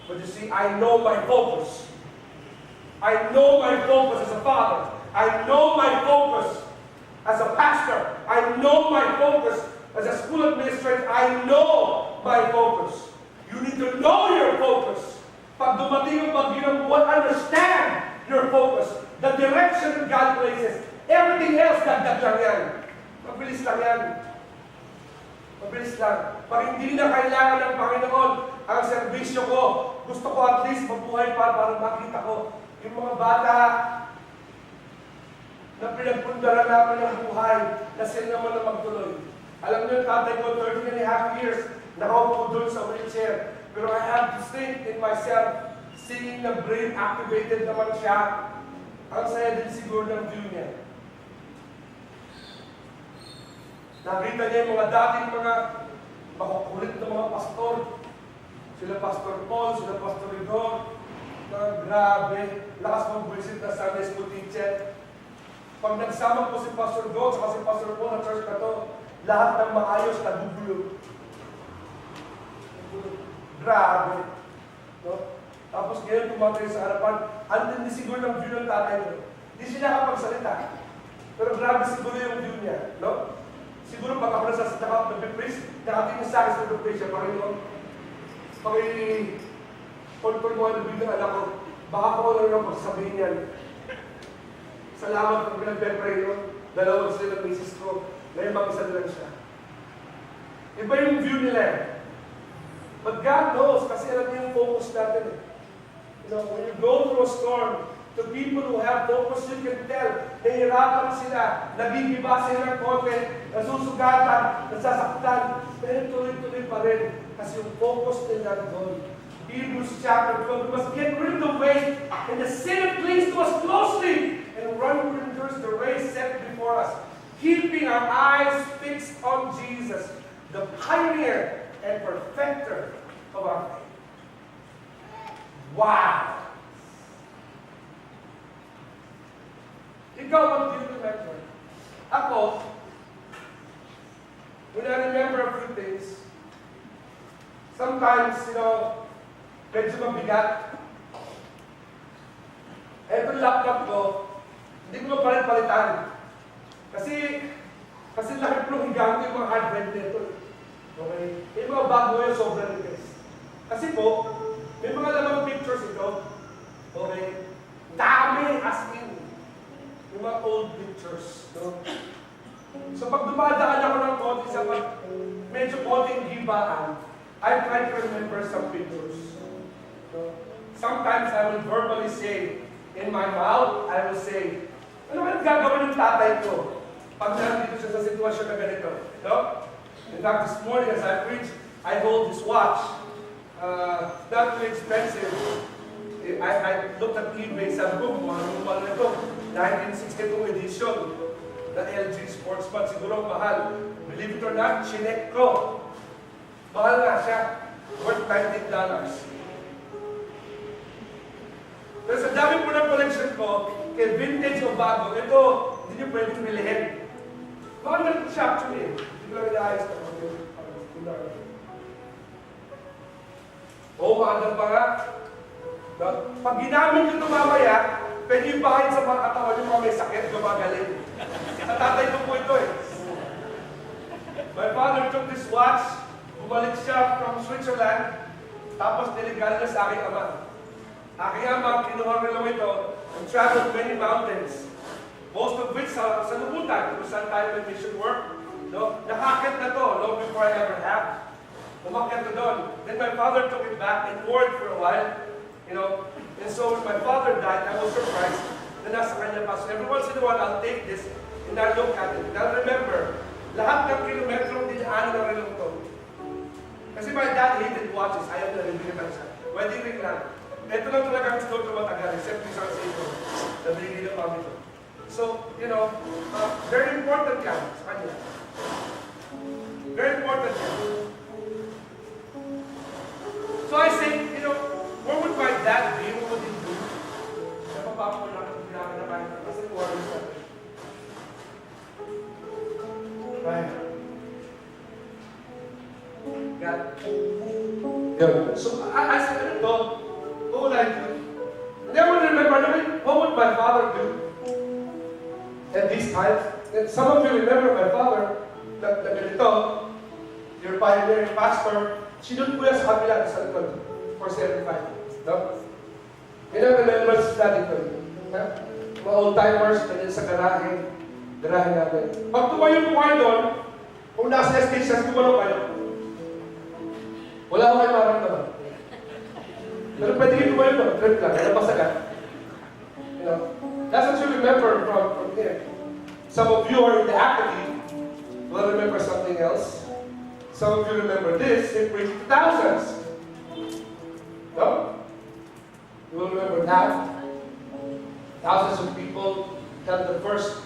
Speaker 1: But you see, I know my focus. I know my focus as a father. I know my focus as a pastor. I know my focus as a school administrator. I know my focus. You need to know your focus. Pag dumating ang bagyo ng buwan, understand your focus. The direction that God places. Everything else, dagdag lang yan. Mabilis lang yan. Mabilis lang. Pag hindi na kailangan ng Panginoon ang serbisyo ko, gusto ko at least mabuhay para makita ko yung mga bata na pinagpundaran namin ng buhay na sila naman na magtuloy. Alam niyo, tatay ko, 13.5 years, nakaupo doon sa wheelchair. Pero I have to think in myself, seeing na brain activated naman siya, ang saya din siguro ng view niya. Nakita niya yung mga dating mga makukulit na mga pastor. Sila Pastor Paul, sila Pastor Igor. Grabe, lakas mong visit na Sunday school teacher. Pag nagsama po si Pastor Igor at si Pastor Paul na church na to, lahat ng maayos na gugulo. Grabe. No? Tapos ngayon tumatay sa harapan, andun din siguro ng view ng tatay mo. Hindi siya nakapagsalita. Pero grabe siguro yung view niya. No? Siguro pag ako nasa naka-praise, nakatingin sa akin sa praise siya, Panginoon, pag-control mo ang biglang anak ko, baka ko lang yung magsasabihin yan. Salamat kung pinag-pray yun. Dalawang sila ng misis ko, ngayon mag-isa lang siya. Iba yung view nila eh. But God knows, kasi alam niya yung focus natin eh. When you go through a storm, to people who have focus, you can tell, nahihirapan sila, nabibiba sila ng konti, nasusugatan, nasasaktan, pero tuloy-tuloy pa rin. Kasi yung focus nila doon. Hebrews chapter 12, we must get rid of the weight and the sin that clings to us closely and run who endures the race set before us, keeping our eyes fixed on Jesus, the pioneer and perfecter of our faith. Wow! Ikaw, what do you remember? Ako, when I remember a few things, sometimes, medyo mabigat. Etong laptop ko, hindi ko mapalit-palitan. Kasi laki po higante yung mga hard drive nito. Okay? Yung mga bago yun, sobrang request. Kasi po, may mga lamang pictures ito. Okay? Dami, as in. Yung mga old pictures. No? So pag dumadaan ako ng konti sa medyo konting gibaan, I try to remember some pictures. So, sometimes I will verbally say, in my mouth, I will say, ano ba gagawin ng tatay ko pag nandito siya sa sitwasyon na ganito? No? In fact, this morning as I preach, I hold this watch. Not too expensive. I looked at eBay, sabi ko, mahal na ito. 1962 edition na LG Sportsman. Siguro mahal. Believe it or not, chinek ko. Mahal nga siya. Worth $19. Pero sa dami po ng collection ko, kay vintage o bago, ito, hindi nyo pwedeng bilihin. Mahal na ito siya actually. Hindi ko lang inaayos na. Oo, maandang pa nga. Pag ginamit nyo ito mamaya, pwede yung bahayin sa mga katawan yung mga may sakit, gumagaling. Sa tatay ko po ito eh. My father took this watch, bumalik siya from Switzerland, tapos niligala niya sa aking ama. Aking ama, kinuha rin ito, and traveled many mountains. Most of which sa Lubutan, kung saan tayo may mission work. No? Nakakit na to, long before I ever have. Umakit na doon. Then my father took it back and wore it for a while. And so when my father died, I was surprised na nasa kanya pa. So every once in a while, I'll take this and I'll look at it. And I'll remember, lahat ng kilometrong dinaanan ng relong to. Kasi my dad hated watches. Ayaw na rin binitan siya. Wedding ring lang. Ito lang talaga gusto ko matagal, except yung sa ito. Nabili ng mami ko. So, very important yan sa kanya. Very important yan. So I say, where would my dad be? What would he do? Napapako lang ang pinaka-nakain na kasi worries natin. Right. God. Yun. So, I said, what would I do? And then I would remember, what would my father do at these times? And some of you remember my father, na ganito, your pioneer, your pastor, sinun ko yan sa kabila sa likod for 75 years. No? Yun ang remembrance natin ko. Mga old-timers, ganyan sa garahe natin. Pag tumayo po kayo doon, kung nasa station, kumano kayo, wala ko kayo maramdaman. Pero pwede kayo tumayo doon, trip lang, kaya masagat. That's what you remember from here. Some of you are in the academy, will remember something else. Some of you remember this, it brings thousands. No? You will remember that. Thousands of people held the first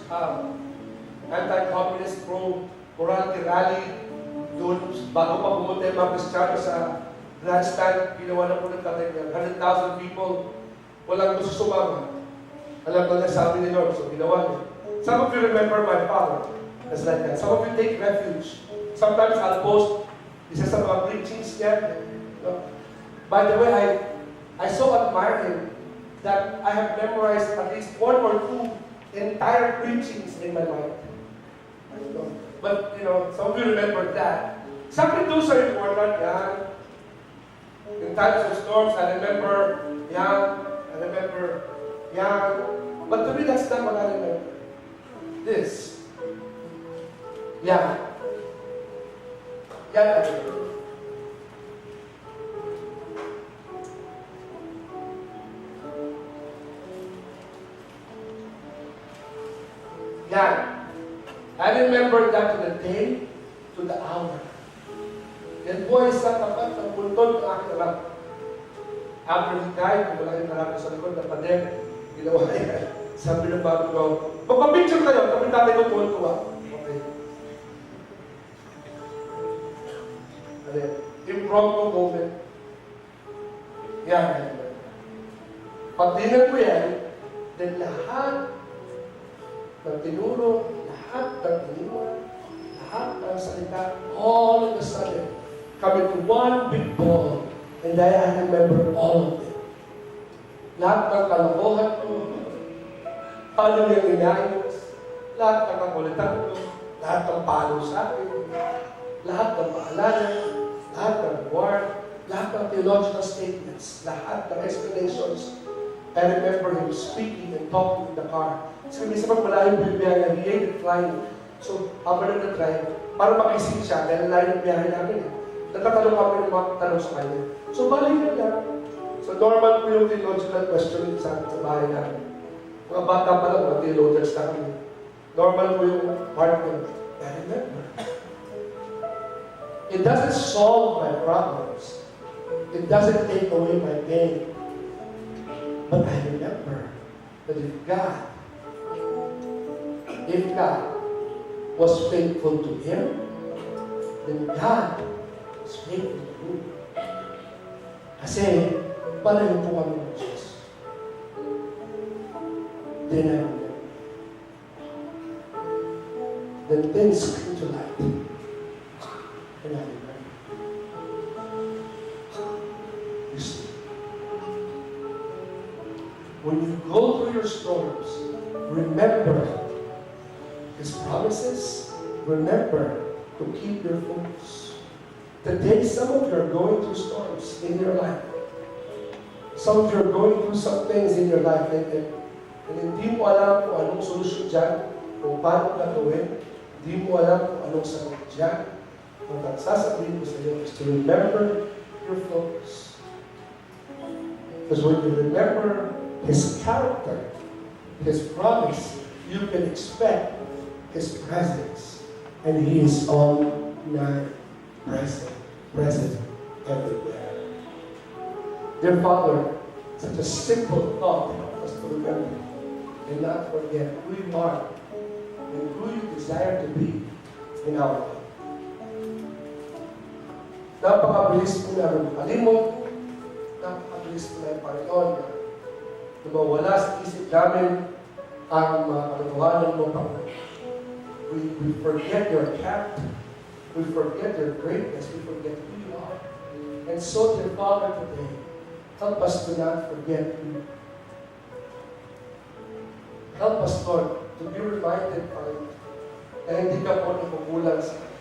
Speaker 1: anti-communist pro-morality rally doon bago pa pumunta yung mga Kristiyano sa grandstand. Ginawa na po ng kategorya. 100,000 people, walang gusto sumama. Alam ko na sabi ni Lord, so ginawa niya. Some of you remember my father. That's like that. Some of you take refuge. Sometimes I'll post, this is some mga preachings niya. By the way, I so admire him that I have memorized at least 1 or 2 entire preachings in my mind. But, some of you remember that. Some of those are important, yan. In times of storms, I remember, yan. But to me, that's not what I remember. This. Yan. Yan, I remember. I remember that to the day, to the hour. Yan po ay sa tapat ng puntod ng aking anak. After he died, kung wala yung narapin sa likod na pader, ginawa yan. Sabi ng bago ko, magpapicture kayo, kami tatay ko tuwa. Okay. Ano yan? Impromptu moment. Yan. Pag dinan ko yan, then lahat ng tinuro, lahat ng iniwan, lahat ng salita, all of a sudden, come into one big ball. And I remember all of it. Lahat ng kalokohan ko, paano niya inayos, lahat ng kakulitan ko, lahat ng palo sa akin, lahat ng paalala, lahat ng reward, lahat ng theological statements, lahat ng explanations. I remember him speaking and talking in the car. Kasi minsan pag malayong biyahe, he hated flying. So, habang nag-drive, para makising siya, dahil layo ng biyahe namin eh. Nagtatanong kami ng mga tanong sa kanya. So, balikan lang. So, normal po yung theological question sa bahay namin. Mga bata pa lang, mga theologians na kami. Normal po yung part ko. I remember. It doesn't solve my problems. It doesn't take away my pain. But I remember that if God was faithful to him, then God was faithful to you. Kasi, pareho po kami ng Diyos. Then I remember. Then things came to light. And I remember. You see, when you go through your storms, remember His promises. Remember to keep your focus. Today, some of you are going through storms in your life. Some of you are going through some things in your life and hindi mo alam kung anong solusyon dyan, kung paano gagawin. Hindi mo alam kung anong sagot dyan. Ang sasabihin ko sa iyo is to remember your focus. Because when you remember His character, His promise, you can expect His presence. And He is all night present everywhere. Dear Father, such a simple thought help us to remember and not forget who you are and who you desire to be in our life. Napakabilis po namin makalimot, napakabilis po namin Panginoon na mawala sa isip namin ang mga kalokohanan mo, Panginoon. We forget your character. We forget your greatness. We forget who you are. And so, dear Father, today, help us to not forget you. Help us, Lord, to be reminded, Father, na hindi ka po nakukulang sa akin.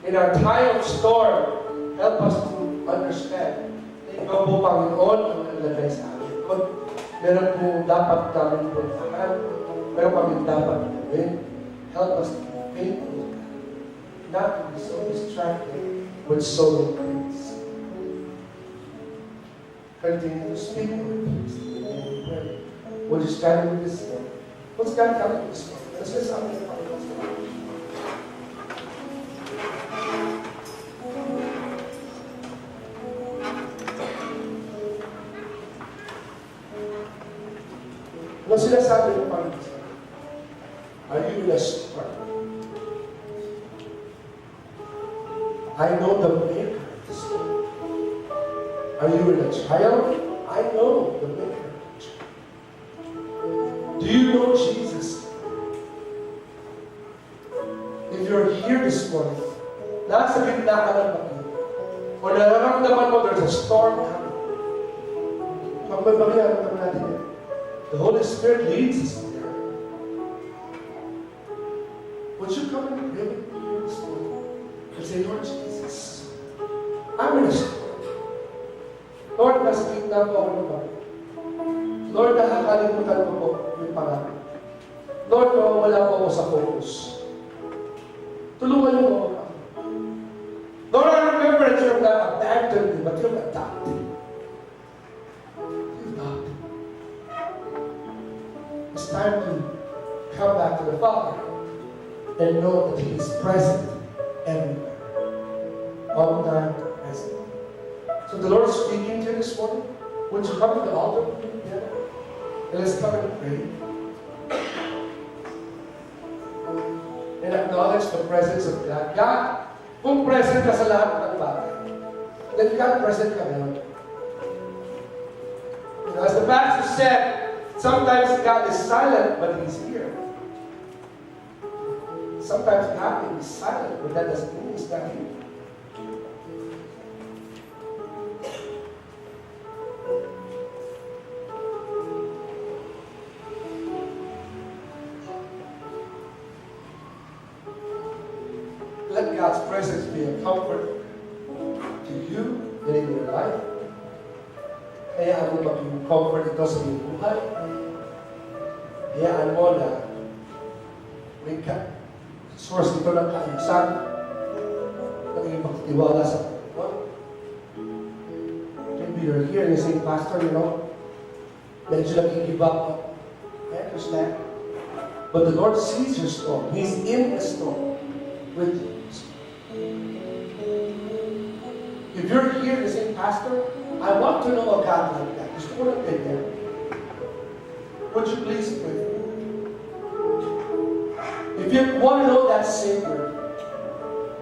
Speaker 1: In our time of storm, help us to understand na ikaw po, Panginoon, ang nalagay sa amin. Kung meron po dapat namin puntahan, meron kami dapat gawin, help us to be faithful, not to be so distracted with so many things. Continue to speak with us. Would you stand with this one? What's God telling this one? Let's get something about this one. Ano sinasabi ng Panginoon? Are you in a storm? I know the maker of the storm. Are you in a trial? I know the maker of the trial. Do you know Jesus? If you're here this morning, nasa gitna ka ng bagyo, o nararamdaman mo there's a storm coming, pagbabagyaan natin yan. The Holy Spirit leads us there. Would you come and pray with me this morning and say, Lord Jesus, I'm in a storm. Lord, nasa gitna po ako ng bagyo. Lord, nakakalimutan ko po yung pangako. Lord, wala po ako sa focus. Tulungan niyo po ako. Lord, I remember that you're not abandoned me, but you're adopted. You're adopted. It's time to come back to the Father. and know that He is present everywhere. On time, present. So the Lord is speaking to you this morning. Would you come to the altar with me together? And let's come and pray. And acknowledge the presence of God. God, kung present ka sa lahat ng bagay, then God present ka ngayon. You know, as the pastor said, sometimes God is silent, but He's here. Sometimes God can be silent, but that doesn't mean He's not here. Let God's presence be a comfort to you and in your life. Hayaan mo maging comfort ito sa iyong buhay. Hayaan mo na may source ito ng kaayusan, ng iyong pagtitiwala sa Panginoon. Maybe you're here and you say, Pastor, you know, medyo nag-give up. I understand. But the Lord sees your storm. He's in the storm with you. If you're here and say, Pastor, I want to know a God like that. Gusto ko lang ganyan. Would you please pray? If you want to know that Savior,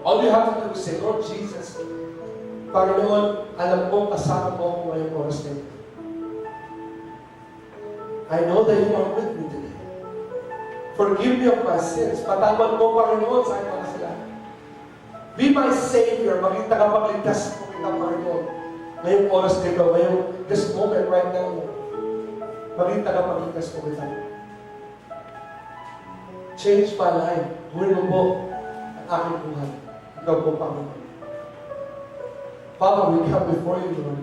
Speaker 1: all you have to do is say, Lord Jesus, Panginoon, alam mo, kasama mo ako ngayong oras na ito. I know that you are with me today. Forgive me of my sins. Patawad mo, Panginoon, sa aking mga kasalanan. Be my Savior. Maging tagapagligtas mo kita, Panginoon. Ngayong oras nito, ngayong this moment right now, maging tagapagligtas mo kita. Change my life. Buhay mo po ang aking buhay. Ikaw po, Panginoon. Father, we come before you, Lord.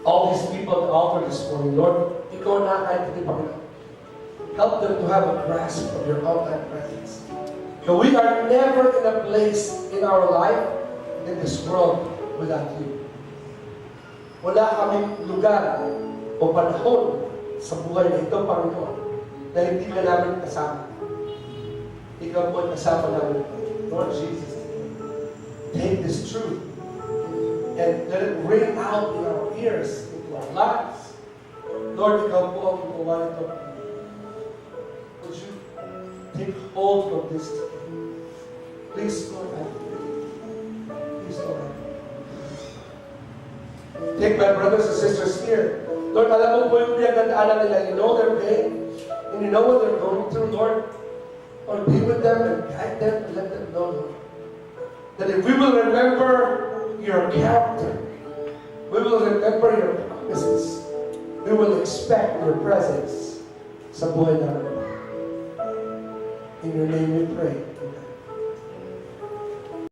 Speaker 1: All these people at the altar this morning, Lord, ikaw na kahit hindi, Panginoon. Help them to have a grasp of your all-time presence. So we are never in a place in our life, in this world, without you. Wala kaming lugar o panahon sa buhay na ito, Panginoon, na hindi ka namin kasama. Ikaw po ay kasama namin. Lord Jesus, take this truth and let it ring out in our ears, into our lives. Lord, ikaw po ang gumawa nito. Would you take hold of this today? Please, Lord, I pray. Please, Lord, I pray. Take my brothers and sisters here. Lord, alam mo po yung pinagdadaanan nila. You know their pain. And you know what they're going through, Lord. Lord, be with them and guide them and let them know, Lord, that if we will remember your character, we will remember your promises, we will expect your presence sa buhay namin. In your name we pray. Amen.